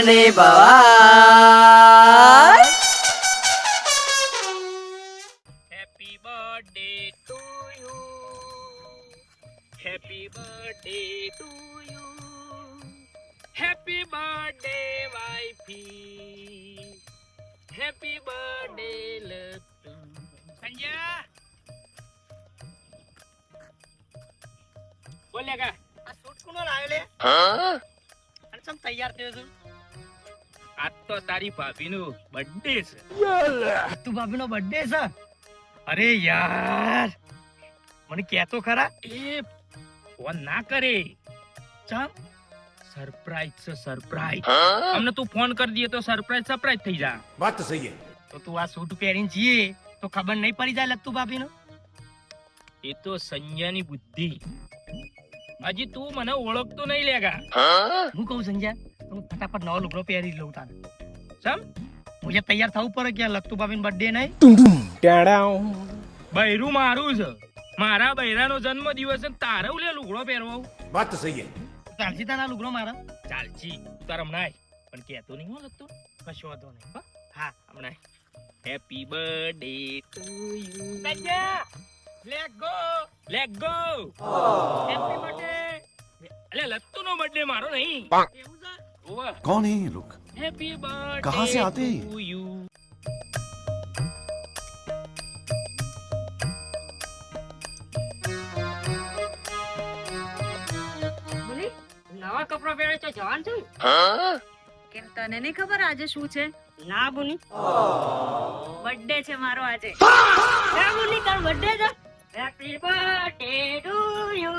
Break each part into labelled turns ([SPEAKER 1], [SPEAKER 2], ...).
[SPEAKER 1] ને ભવાય.
[SPEAKER 2] Happy birthday to you, happy birthday to you, happy birthday wifey, happy birthday Latu. Sanjay બોલે કા આ સૂટ કોનો લાવ્યો લે? અને સમ તૈયાર થયો છું? આજ તો તારી ભાભીનો બર્થડે છે. તું ભાભીનો બર્થડે છે? અરે યાર મને કહેતો ખરા. એ ફોન ના કરે. ચમ સરપ્રાઈઝ છે સરપ્રાઈઝ. અમને તું ફોન કરી દે તો સરપ્રાઈઝ થઈ જા.
[SPEAKER 3] વાત તો સહી હે.
[SPEAKER 2] તો તું આ સૂટ પહેરીને જઈએ તો ખબર નહીં પડી જાય લગતું ભાભીનો. એ તો સંજ્ઞાની બુદ્ધિ. હજી તું મને ઓળખતો નહીં લેગા. હું કહું સંજ્ઞા હું ફટાફટ નવો લુગડો પહેરી લઉં તારે. સમ મુજે તૈયાર થવું પડે કે લગતું ભાભીનો બર્થડે નહીં. બૈરું મારું છે. મારા બૈરાનો જન્મ દિવસ છે તારે લે લુગડો પહેરવો.
[SPEAKER 3] વાત તો સહી હે.
[SPEAKER 2] ચાલજી તારા લુગડો મારા ચાલજી તાર હમણાં પણ કહેતો નહીં હો લગતું. કશો વાંધો નહીં. હા હમણાં happy birthday to you. Let go happy birthday. અલે લત્તુ નો બર્થડે મારો નહીં. એવું છે? ઓવા
[SPEAKER 3] कौन है ये लोग?
[SPEAKER 2] હેપી બર્થડે
[SPEAKER 3] कहाँ से आते हैं?
[SPEAKER 2] To you.
[SPEAKER 4] બોલી નવા કપડા પહેરે તો જવાન છું. કેમ તને નહીં ખબર આજે શું છે? ના બોલી બર્થડે છે મારો આજે. હે બોલી તારો બર્થડે છે? Happy birthday to you,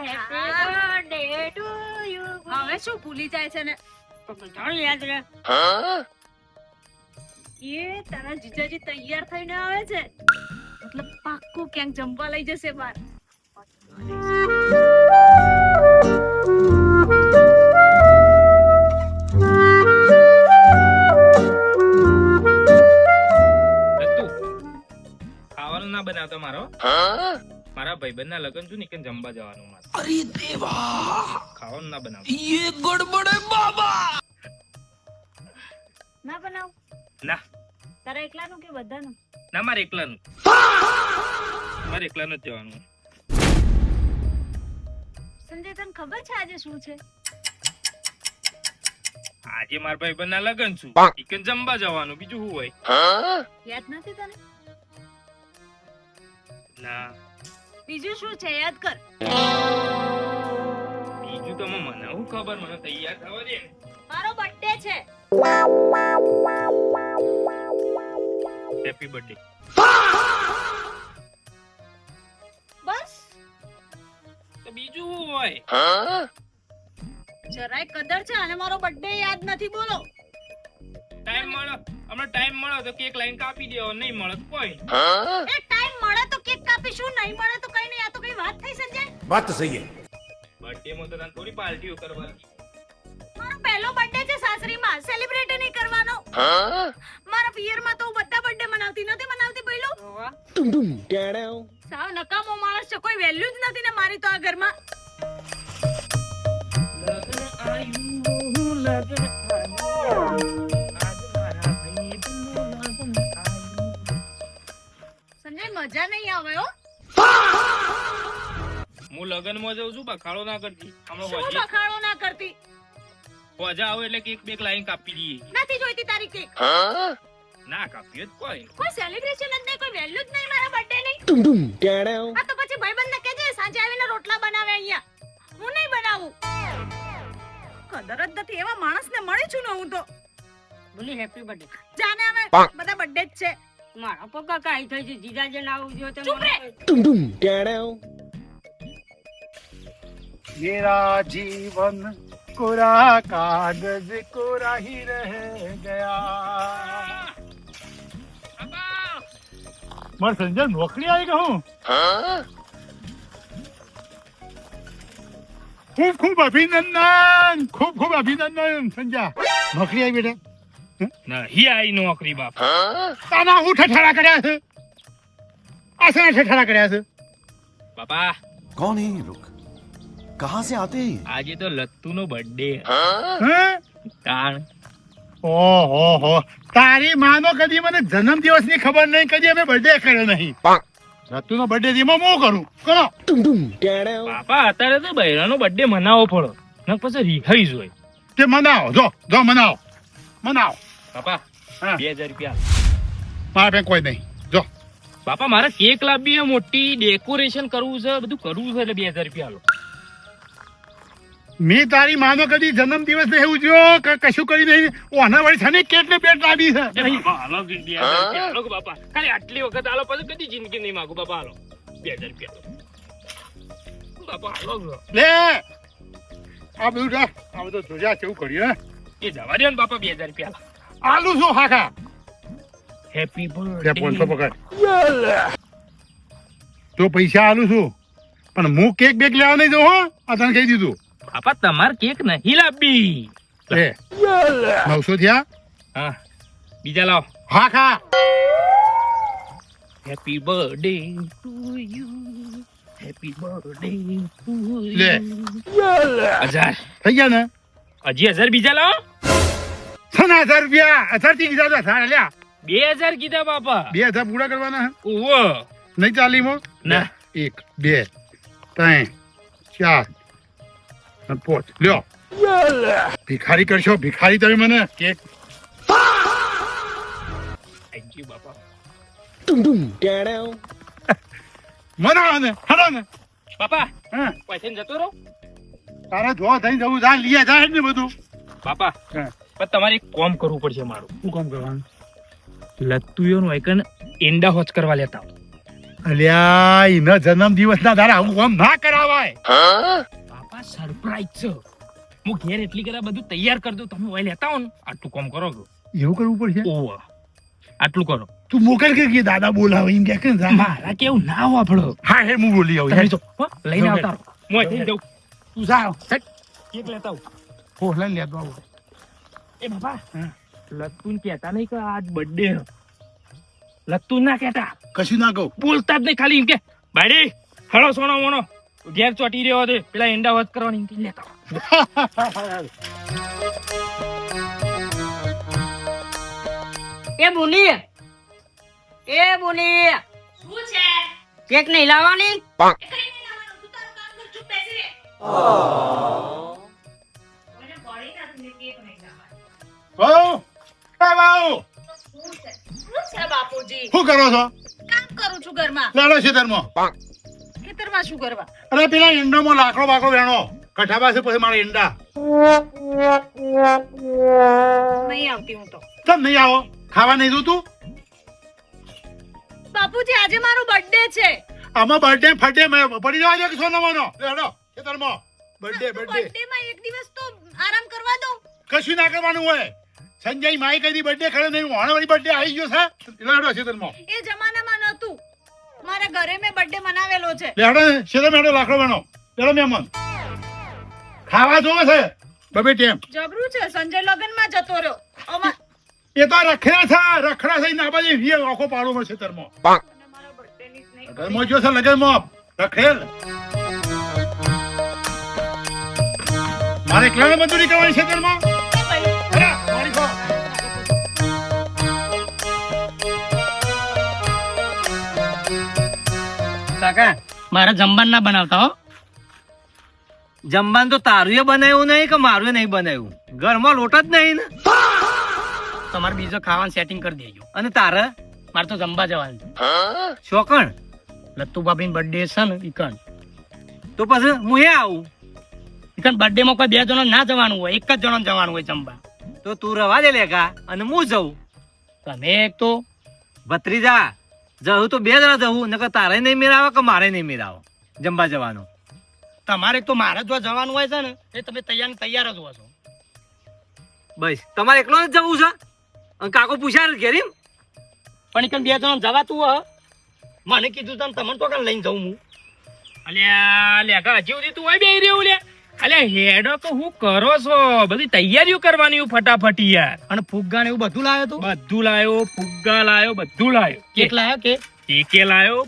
[SPEAKER 4] happy birthday to you. હવે શું ભૂલી જાય છે ને? તો બધાને યાદ રહે. એ તારા જીજાજી તૈયાર થઈને આવે છે મતલબ પાક્કું ક્યાંક જમવા લઈ જશે બાર.
[SPEAKER 2] લત્તુ ખાવાનું ના બનાવતો મારો. મારા ભાઈબંધના લગ્ન છું ને કે જમવા જવાનું મારે. અરે દેવા ખાવાનું ના બનાવતો. યે ગડબડ હે બાબા.
[SPEAKER 4] ના બનાવ
[SPEAKER 2] ના
[SPEAKER 4] તારા એકલાનું કે બધાનું?
[SPEAKER 2] ના મારે એકલાનું જ જવાનું.
[SPEAKER 4] સંજય તને ખબર છે આજે શું છે?
[SPEAKER 2] આજે મારા ભાઈબંધના લગ્ન છું ઈકન જમવા જવાનું. બીજું શું હોય?
[SPEAKER 4] યાદ નથી તને?
[SPEAKER 2] ના
[SPEAKER 4] બીજું શું છે યાદ કર.
[SPEAKER 2] બીજું તો મને હું ખબર. મને તૈયાર થવા દે.
[SPEAKER 4] મારો બર્થડે છે.
[SPEAKER 2] Happy birthday.
[SPEAKER 4] બસ
[SPEAKER 2] તો બીજું શું હોય?
[SPEAKER 4] જરાય કદર છે અને મારો બર્થડે યાદ નથી. બોલો
[SPEAKER 2] ટાઈમ મળો હમણાં ટાઈમ મળો તો કેક લાઈન કાપી દેવો. નહીં મળે તો કોઈ.
[SPEAKER 4] એ ટાઈમ મળે તો કેક કાપીશું, નહીં મળે તો કઈ નહીં. આ તો કઈ વાત થઈ સંજય?
[SPEAKER 3] बात तो सही है.
[SPEAKER 2] બર્થડે માં તો તને થોડી પાર્ટીઓ કરવાની.
[SPEAKER 4] મારો પહેલો બર્થડે છે સાસરીમાં. સેલિબ્રેટ નહીં કરવાનો. મારા પિયરમાં તો હું બધા બર્થડે મનાવતી નથી પહેલો. સાવ નકામો માણસ છે. કોઈ વેલ્યુ જ નથી ને મારી તો આ ઘરમાં.
[SPEAKER 2] લગ્ન આયુ લગ્ન આયુ આજ મારા ભાઈબંધનું લગ્ન આયુ.
[SPEAKER 4] સંજય મજા નહીં આવે હો.
[SPEAKER 2] હું લગનમાં જઉં છું બખાડો ના કરતી.
[SPEAKER 4] શું બખાડો ના કરતી?
[SPEAKER 2] હોજા આવે એટલે કેક બેક લાઈન કાપી દઈએ.
[SPEAKER 4] નથી જોઈતી તારી કેક.
[SPEAKER 2] ના કાપીએ તો કોઈ.
[SPEAKER 4] કોઈ સેલિબ્રેશન જ નહીં, કોઈ વેલ્યુ જ નહીં મારા બર્થડે નહીં. આ તો પછી ભાઈબંધને કહેજે સાંજે આવીને રોટલા બનાવે અહીંયા. હું નહીં બનાવું. કદર જ નથી. એવા માણસને મળી છું ને હું તો.
[SPEAKER 5] બોલી હેપી બર્થડે.
[SPEAKER 4] જાને હવે બધા બર્થડે જ છે.
[SPEAKER 5] મારા પપ્પા કાઈ થઈ છે જીજાજી ના આવું જોઈએ તો
[SPEAKER 4] ચૂપ રે.
[SPEAKER 6] मेरा जीवन कोरा कागज कोरा ही रह गया. मार संजय नौकरी आई कहूँ. खूब खूब अभिनंदन, खूब खूब अभिनंदन संजय. नौकरी आई बेटा.
[SPEAKER 2] નહીં આઈ નોકરી બાપ.
[SPEAKER 6] તાના હું ઠઠાડા કર્યા છે. આસના ઠઠાડા કર્યા છે.
[SPEAKER 2] બાપા
[SPEAKER 3] कौन है ये लोग? कहाँ से आते हैं?
[SPEAKER 2] આજે તો લત્તુ નો બર્થડે.
[SPEAKER 6] હે
[SPEAKER 2] તાણ
[SPEAKER 6] ઓહો તારી માનો કદી મને જન્મદિવસની ખબર નહીં, કદી અમે બર્થડે કર્યો નહીં. રતુનો બર્થડે એમાં હું કરું કરો.
[SPEAKER 2] બાપા અત્યારે તો બૈરાનો બર્થડે મનાવવો પડે, ને પછી રીખાઈ જોય.
[SPEAKER 6] તે મનાવો, જો મનાવો.
[SPEAKER 2] બાપા
[SPEAKER 6] હા.
[SPEAKER 2] 2000 રૂપિયા.
[SPEAKER 6] મારા પાસે કોઈ નહીં. જો
[SPEAKER 2] બાપા મારે કેક લાવવી છે, મોટી ડેકોરેશન કરવું છે, બધું કરવું છે, એટલે 2000 રૂપિયા આલો.
[SPEAKER 6] મેં તારી માનો કદી જન્મદિવસ નહીં ઉજવ્યો કે કશું કરી નહીં. ઓના વળી છે ને કેટલે પેટ લાવી છે.
[SPEAKER 2] એ બાપા, હાલો કે 2000 રૂપિયા હાલો કે બાપા, ખાલી આટલી વખત હાલો, પછી કદી જિંદગી નહીં માંગુ. બાપા હાલો 2000 રૂપિયા હાલો. બાપા હાલો કે.
[SPEAKER 6] લે આ બધું રાખ, આ બધું જોયા કેવું કર્યું.
[SPEAKER 2] એ જવા દે ને બાપા, 2000 રૂપિયા હાલો.
[SPEAKER 6] આલુ શું હાખા
[SPEAKER 2] હેપી
[SPEAKER 6] તે 500
[SPEAKER 2] બર્થડે.
[SPEAKER 6] પકડ. તો પૈસા આલુ છું, પણ હું કેક બેક લેવા નહીં જાઉં. હો આ તને કહી દીધું.
[SPEAKER 2] બાપા તમારે કેક નહીં લાવવી.
[SPEAKER 6] લે 900 થયા.
[SPEAKER 2] હા બીજા લાવો.
[SPEAKER 6] હાખા
[SPEAKER 2] happy birthday to you, happy birthday to
[SPEAKER 6] લે.
[SPEAKER 2] યુ. 1000
[SPEAKER 6] થઈ ગયા ને.
[SPEAKER 2] હજી 1000 બીજા લાવો.
[SPEAKER 6] 1000 રૂપિયા 1000 થી કીધા હતા. સારા લ્યા
[SPEAKER 2] 2000 કીધા બાપા.
[SPEAKER 6] 2000 પૂરા કરવાના હે.
[SPEAKER 2] ઓહો
[SPEAKER 6] નહીં ચાલી મો
[SPEAKER 2] ના.
[SPEAKER 6] 1 2 3 4 અને 5 લ્યો. ભિખારી કરશો ભિખારી તમે મને કેક.
[SPEAKER 2] થેન્ક યુ બાપા.
[SPEAKER 6] મનાવો ને હરો ને.
[SPEAKER 2] બાપા
[SPEAKER 6] હા
[SPEAKER 2] પૈસા જતો રહો.
[SPEAKER 6] તારા જો થઈ જવું જા લીએ જાય ને બધું.
[SPEAKER 2] બાપા
[SPEAKER 6] હા.
[SPEAKER 2] પણ તમારે એક કામ કરવું પડશે મારું.
[SPEAKER 6] શું કામ કરવાનું?
[SPEAKER 2] લત્તુયોનું આઈકન એંડા હોચ કરવા લેતા આવો.
[SPEAKER 6] અલ્યા એના જન્મદિવસ ના દાડા આવું કામ ના કરાવાય.
[SPEAKER 2] બાપા સરપ્રાઈઝ છે. હું ઘેર એટલી કરા બધું તૈયાર કરી દઉં, તમે ઓય લેતા આવો ને. આટલું કામ કરો છો.
[SPEAKER 6] એવું કરવું પડશે.
[SPEAKER 2] ઓહો આટલું કરો.
[SPEAKER 6] તું મોકલ કે દાદા બોલાવે એમ કે જા.
[SPEAKER 2] મારા કેવું ના વાપડો.
[SPEAKER 6] હા હે હું બોલી આવું.
[SPEAKER 2] તમે જો હો, લઈને આવતા રહો. હું અહીં જઉં.
[SPEAKER 6] તું જા
[SPEAKER 2] કેક લેતા આવું.
[SPEAKER 6] હો લઈને લેતો આવું.
[SPEAKER 2] એ બાપા
[SPEAKER 6] હા.
[SPEAKER 2] લત્તુન કહેતા નહીં કે આજ બર્થડે લત્તુન ના કહેતા,
[SPEAKER 6] કશું ના કહું.
[SPEAKER 2] બોલતા જ નહીં, ખાલી એમ કે બાડી હળો સોનો મોનો ઘેર ચોટી રહ્યો છે, પેલા એંડા વધ કરવાની એમ કે લેતા આવો.
[SPEAKER 5] એ બોલી
[SPEAKER 4] શું છે?
[SPEAKER 5] કેક નહીં લાવવાની?
[SPEAKER 4] કઈ નહીં લાવવાનું, તું તારું કામ કર, ચૂપ બેસી રહે. મને બોલી ના તમને કેક નહીં લાવવાનું.
[SPEAKER 6] હો એ બાઉ
[SPEAKER 4] શું છે બાપુજી?
[SPEAKER 6] શું કરો છો?
[SPEAKER 4] કામ કરું છું ઘરમાં.
[SPEAKER 6] લેડો ખેતરમાં.
[SPEAKER 4] ખેતરમાં શું કરવા?
[SPEAKER 6] અરે પેલા ઈંડામાં લાકડો બાકડો વેણો કઠા પાસે પછી મારા ઈંડા.
[SPEAKER 4] નહીં આવતી હું તો.
[SPEAKER 6] તમ નહીં આવો ખાવા નહીં દઉં તું.
[SPEAKER 4] બાપુજી આજે મારો બર્થડે છે.
[SPEAKER 6] આમાં બર્થડે ફટે મેં પડી જવા દે કે સોનો મોનો. લેડો ખેતરમાં. બર્થડે
[SPEAKER 4] બર્થડે માં એક દિવસ તો આરામ કરવા દો.
[SPEAKER 6] કશું ના કરવાનું હોય. સંજય માઈ કદી બર્થડે ખરે નહીં. વાળી બર્થડે આવી ગયો છે. લેડો ખેતરમાં.
[SPEAKER 4] એ જમાનામાં નહોતું. મારા ઘરે મેં બર્થડે મનાવેલો છે.
[SPEAKER 6] લેડો ખેતર મેળો લાકડો વેણો. લેડો મહેમાન ખાવા જોવે છે બબે ટેમ.
[SPEAKER 4] જબરું છે. સંજય લગનમાં જતો રહ્યો. અમાર
[SPEAKER 6] એ તો રખડ્યા છે રખડા થઈ ના બાજુ આખો પાડો મળશે ખેતરમાં.
[SPEAKER 4] અને મારા બર્થડે ની જ નહીં.
[SPEAKER 6] ઘરમાં જો છે લગનમાં રખેલ. મારે એકલાને મજૂરી કરવાની છે ખેતરમાં.
[SPEAKER 4] એ ભાઈ,
[SPEAKER 6] અરે મારી ખો.
[SPEAKER 1] કાકા મારે જમવાનું ના બનાવતા હો. જમવાનું તો તારું બનાવ્યું નહીં કે મારું નહીં બનાવ્યું. ઘરમાં લોટ જ નહીં ને. તમારે બીજો ખાવાનું સેટિંગ કરી દેજો. અને તારે મારે તો જમવા જવાનું છે. શોકણ લત્તુ ભાભીનો બર્થડે છે ને ઈકણ, તો પછી હું એ આવું. ઈકણ બર્થડે માં કોઈ 2 જણા ના જવાનું હોય, એક જ જણા જવાનું હોય જમવા. તો તું રવા દે લેગા અને હું જઉં. તમે એક તો ભત્રીજા જવું તો 2 જણા જવું, નકર તારે નહીં મેળાવે કે મારે નહીં મેળાવો જમવા જવાનું. તમારે તો મારે જો જવાનું હોય છે ને એ તમે તૈયાર જ હો છો. બસ તમારે એકલો જ જવું છે. અને કાકો પૂછ્યા ઘેરી પણ એકન 2 જણા જવાતું હ. મને કીધું તમને તો કાં લઈને જઉં હું.
[SPEAKER 2] અલ્યા લેકા હજી સુધી તું બેહી રહ્યો લે. અલ્યા હેડો તો હું કરો છો? બધી તૈયારીઓ કરવાની ફટાફટ યાર.
[SPEAKER 1] અને ફુગ્ગા ને એવું બધું લાવ્યો તું?
[SPEAKER 2] બધું લાયો, ફુગ્ગા લાયો, બધું લાયો.
[SPEAKER 1] કેક લાવ્યો કે?
[SPEAKER 2] કેકે લાયો,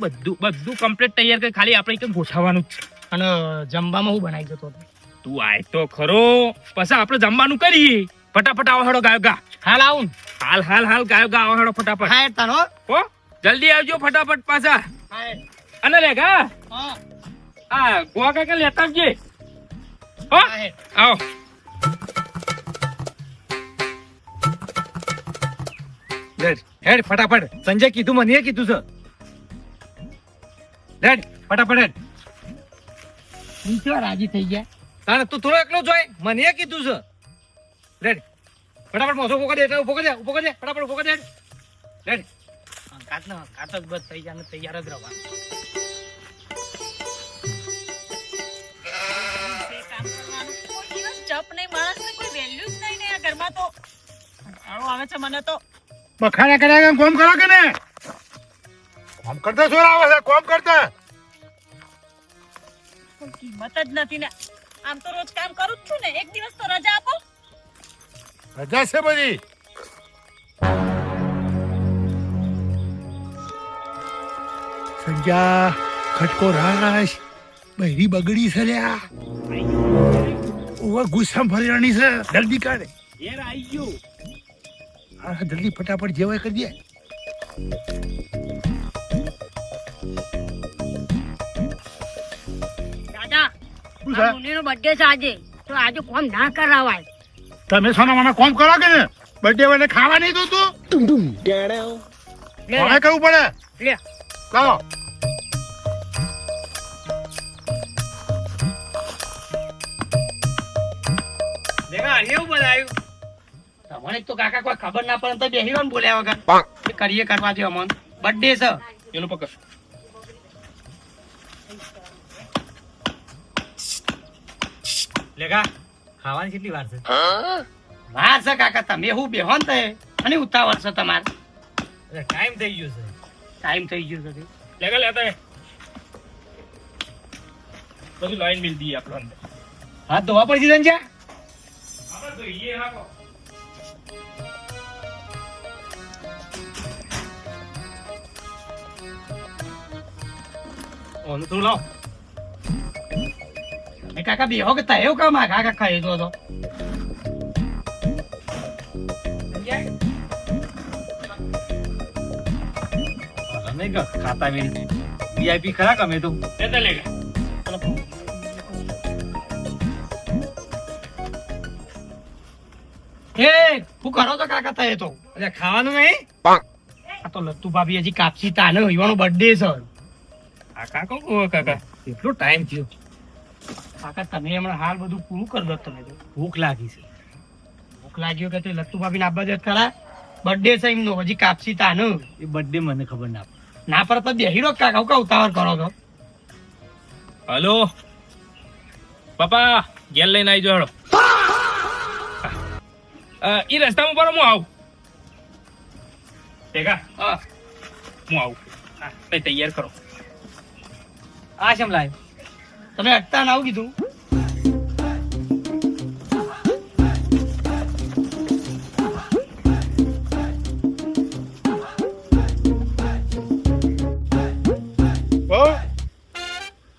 [SPEAKER 2] બધું કમ્પ્લીટ તૈયાર કરી, ખાલી આપણે એક ગોઠવવાનું જ છે.
[SPEAKER 1] અને જમવામાં હું બનાવી જતો હતો?
[SPEAKER 2] તું આય તો ખરો, પછી આપણે જમવાનું કરીએ. ફટાફટ આવો હેડો ગાયો ગા.
[SPEAKER 1] હાલ આવું
[SPEAKER 2] હાલ ગાયો ગા આવો હેડો ફટાફટ.
[SPEAKER 1] હા તારો
[SPEAKER 2] હો જલ્દી આવજો ફટાફટ પાછા.
[SPEAKER 1] હા
[SPEAKER 2] અને લે ગા
[SPEAKER 1] હા
[SPEAKER 2] આ ગોવા કાકા લેતા આવજે. હો આવો.
[SPEAKER 1] હેડ ફટાફટ. સંજય કીધું મને કીધું છે. હેડ ફટાફટ હેડ. નીચે રાજી થઈ ગયા. તારે તું થોડો એકલો જોય મને કીધું છે. રેડ ફટાફટ મોસો ઉભો કરી દે ફટાફટ ઉભો કરી દે. રેડ કાટ જ બસ થઈ જાય ને તૈયાર જ રહેવા.
[SPEAKER 4] કામ કરવાનું કોઈ દિવસ જપ નહીં, માણસને કોઈ વેલ્યુ જ નહીં ને આ ઘરમાં તો કંટાળો આવે છે મને તો.
[SPEAKER 6] બખાડા કર્યા કેમ કોમ કરો કે ને? કોમ કરતા શું આવે છે? કોમ કરતા
[SPEAKER 4] કોઈ કિંમત જ નથી ને. આમ તો રોજ કામ કરું જ છું ને, એક દિવસ તો રજા આપો.
[SPEAKER 6] રજા છે બધી. સંજા ખટકો રાશ બહેરી બગડી છે લ્યા. ઓવા ગુસ્સા ફરેવાની છે. જલ્દી કાઢે.
[SPEAKER 2] ઘેર આવી ગયો.
[SPEAKER 6] હા જલ્દી ફટાફટ જેવાય કરી દે.
[SPEAKER 5] દાદા
[SPEAKER 6] શું છે?
[SPEAKER 5] આ મુન્નીનો બર્થડે છે આજે, તો આજે કોમ ના કરાવાય.
[SPEAKER 6] તમે સોના મને કોમ કરો કે ને? બર્થડે વાળે ખાવા નહીં દો તું.
[SPEAKER 5] લે
[SPEAKER 6] હવે કરવું પડે.
[SPEAKER 5] લે
[SPEAKER 6] કરો.
[SPEAKER 1] દેખા એવું બનાવ્યું. તમને તો કાકા કોઈ ખબર ના પડે તો બેહી રહો ને બોલ્યા વગર. એ કરીએ કરવા દો અમન. બર્થડે છે.
[SPEAKER 2] એનું પકડ.
[SPEAKER 1] લેગા ખાવાની કેટલી વાર છે? વાર છે કાકા. તમે હું બેહો ને તે અને ઉતાવળ છે તમારે. ટાઈમ થઈ ગયો છે. ટાઈમ થઈ ગયો છે.
[SPEAKER 2] લેગા લેતા હે. બધું લાઈન મિલ દી આપણો અંદર.
[SPEAKER 1] હાથ ધોવા પડશે સંજય.
[SPEAKER 2] આપણે જોઈએ હાકો.
[SPEAKER 1] ઓનું થોડું લાવ. એ કાકા બેહો કે તા એવું કામ આ કાકા ખાઈ દો તો. અમે ખાતા વેરી વીઆઈપી ખરા કમે તો.
[SPEAKER 2] લેતા લેગા.
[SPEAKER 1] એ હું કરો તો કાકા તા એ તો. અરે ખાવાનું નહીં. આ તો લત્તુ ભાભી હજી કાપસી તાને ઈવાનો બર્થડે છે.
[SPEAKER 2] આ કાકો ઓ કાકા.
[SPEAKER 1] કેટલો ટાઈમ થયો. કાકા તમે હમણાં હાલ બધું પૂરું કરી દો. તમે તો ભૂખ લાગી છે. ભૂખ લાગ્યો કે તે લત્તુ ભાભી ના બજેટ ખરા. બર્થડે છે એમનો હજી કાપસી તાને. એ બર્થડે મને ખબર ના પડે. ના પર તો બેહી રહો કાકા. હું ઉતાવળ કરો છો?
[SPEAKER 2] હલો પપ્પા ઘેર લઈને આવી જાઓ. ઈ રસ્તામાં પર હું આવું. ભેગા
[SPEAKER 1] હા
[SPEAKER 2] હું આવું. હા તમે તૈયાર કરો.
[SPEAKER 1] આ શેમ લાવ્યો? તમે અટતા ના આવું કીધું.
[SPEAKER 6] હો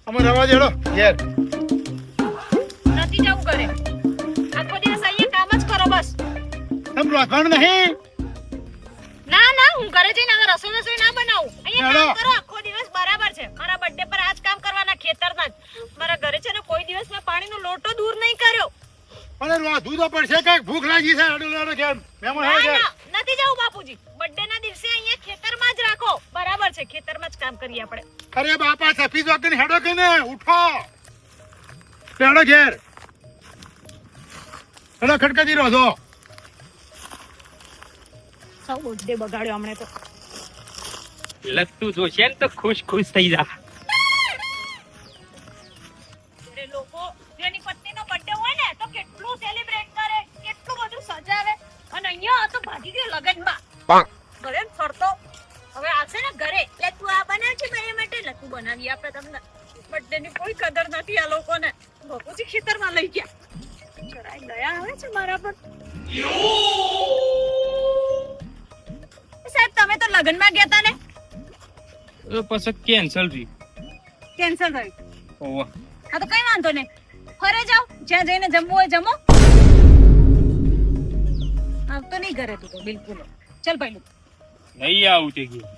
[SPEAKER 6] અમે રવા દેડો યાર.
[SPEAKER 4] નથી જવું ઘરે. આખો દિવસ અહીંયા કામ જ કરો બસ.
[SPEAKER 6] એમ રોકણ નહીં.
[SPEAKER 4] ના હું ઘરે જઈને હવે રસોઈ ના બનાવું. અહીંયા
[SPEAKER 6] હેલો.
[SPEAKER 4] કામ કરો આખો દિવસ બરાબર છે. મારા બર્થડે પર આજ કામ કરવાના ખેતરના જ. મારા ઘરે છે ને કોઈ દિવસ મેં પાણીનો લોટો દૂર નહીં કર્યો.
[SPEAKER 6] પણ રોધવું તો પડશે કે ભૂખ લાગી છે. આડું લાડો કેમ મહેમાન આવે છે.
[SPEAKER 4] ના, નથી જવું બાપુજી. બર્થડે ના દિવસે અહીંયા ખેતરમાં જ રાખો. બરાબર છે, ખેતરમાં જ કામ કરીએ આપણે.
[SPEAKER 6] અરે બાપા સફીદ વાકીને હેડો કે ને ઉઠો. પેડો ઘેર હેડો ખટકાતી રહો છો.
[SPEAKER 4] સૌ બર્થડે બગાડ્યો હમણે તો.
[SPEAKER 2] લત્તુ જોશે ને તો ખુશ થઈ જા.
[SPEAKER 4] એટલે લોકો જેની પત્નીનો બર્થડે હોય ને તો કેટલું સેલિબ્રેટ કરે, કેટલું બધું સજાવે. અને અહીંયા આ તો ભાગી ગયો લગનમાં. ઘરે જ ફરતો. હવે આવશે ને ઘરે એટલે તું આ બનાવ છે મારા માટે, એટલે તું બનાવી આપણે તમને. બર્થડે ની કોઈ કદર નથી આ લોકોને. બાપુજી ખેતરમાં લઈ ગયા. જરાય દયા આવે છે મારા પર. સાહેબ તમે તો લગનમાં ગયા તા ને?
[SPEAKER 2] પછી કેન્સલ થઈ.
[SPEAKER 4] કેન્સલ થયું.
[SPEAKER 2] ઓહ
[SPEAKER 4] હા તો કઈ વાંધો નહીં. ઘરે જાઓ, જ્યાં જઈને જમવું હોય જમો. આવતો નહીં ઘરે તું તો બિલકુલ ચલ પહેલું
[SPEAKER 2] નહીં આવું તે ગયું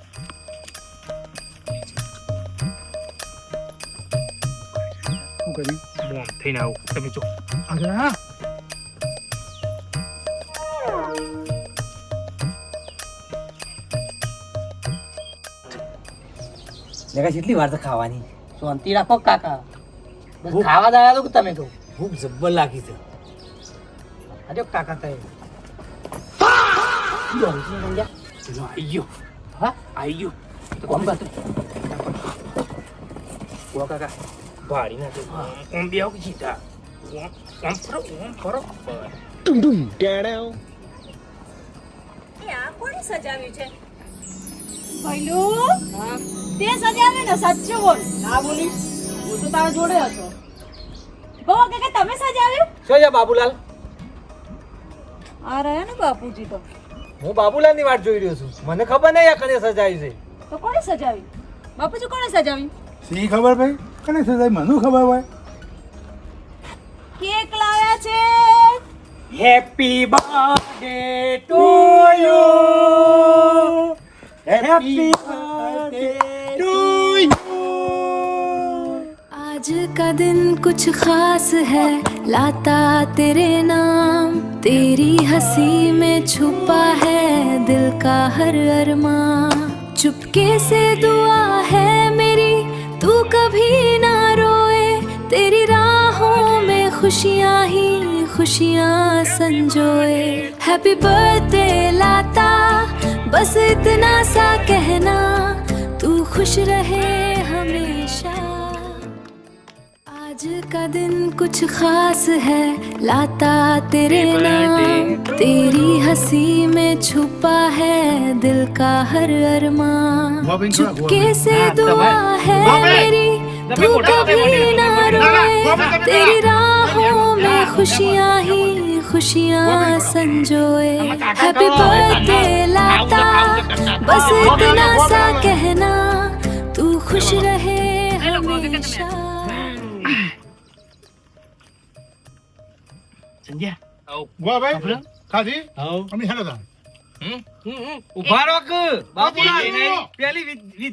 [SPEAKER 6] શું કર્યું
[SPEAKER 2] બોમ થઈને આવું તમે જો
[SPEAKER 6] આગળ હા
[SPEAKER 1] લેકા કેટલી વાર તો ખાવાની શાંતિ રાખો કાકા બસ ખાવા દાયા તો કે તમે કહો ભૂખ જબ્બર લાગી છે અરે કાકા તમે
[SPEAKER 2] આઈ ગયો
[SPEAKER 1] હા
[SPEAKER 2] આઈ ગયો
[SPEAKER 1] તો કોમ બાત
[SPEAKER 2] કાકા ભારી ના ઓમ બી આવું જીતા ઓમ ફરો
[SPEAKER 4] એ આ કોણે સજાવ્યું છે પહેલું તે સજાવ્યું ને સાચું બોલ ના બોલી હું તો તારા જોડે હતો બહુ કે તમે સજાવ્યું
[SPEAKER 1] શું છે બાબુલાલ
[SPEAKER 4] આ રહ્યા ને બાપુજી તો
[SPEAKER 1] હું બાબુલાલ ની વાટ જોઈ રહ્યો છું મને ખબર નહીં આ કને સજાવી છે
[SPEAKER 4] તો કોણે સજાવ્યું બાપુજી કોણે સજાવ્યું
[SPEAKER 6] સી ખબર ભાઈ કને સજાય મને ખબર હોય
[SPEAKER 4] કેક લાવ્યા છે
[SPEAKER 1] happy birthday to you happy birthday to you
[SPEAKER 7] आज का दिन कुछ खास है लाता तेरे नाम तेरी हंसी में छुपा है दिल का हर अरमान चुपके से दुआ है मेरी तू कभी ना रोए तेरी राहों में खुशियाँ ही खुशियाँ संजोए हैप्पी बर्थडे लाता बस इतना सा कहना तू खुश रहे हमेशा आज का दिन कुछ खास है लाता तेरे नाम तेरी हंसी में छुपा है दिल का हर अरमान चुपके से दुआ है मेरी तू कभी ना रोए तेरी राहों में खुशियाँ ही खुशियाँ संजोए हैप्पी बर्थडे लाता बस इतना सा कहना तू खुश रहे हमेशा
[SPEAKER 2] સંજ્યા આવ
[SPEAKER 6] વાહ ભાઈ ખાધી અમે હેલો તા
[SPEAKER 1] ઉભા રોક બાબુલાલ
[SPEAKER 6] નહીં.
[SPEAKER 1] પેલી વિધિ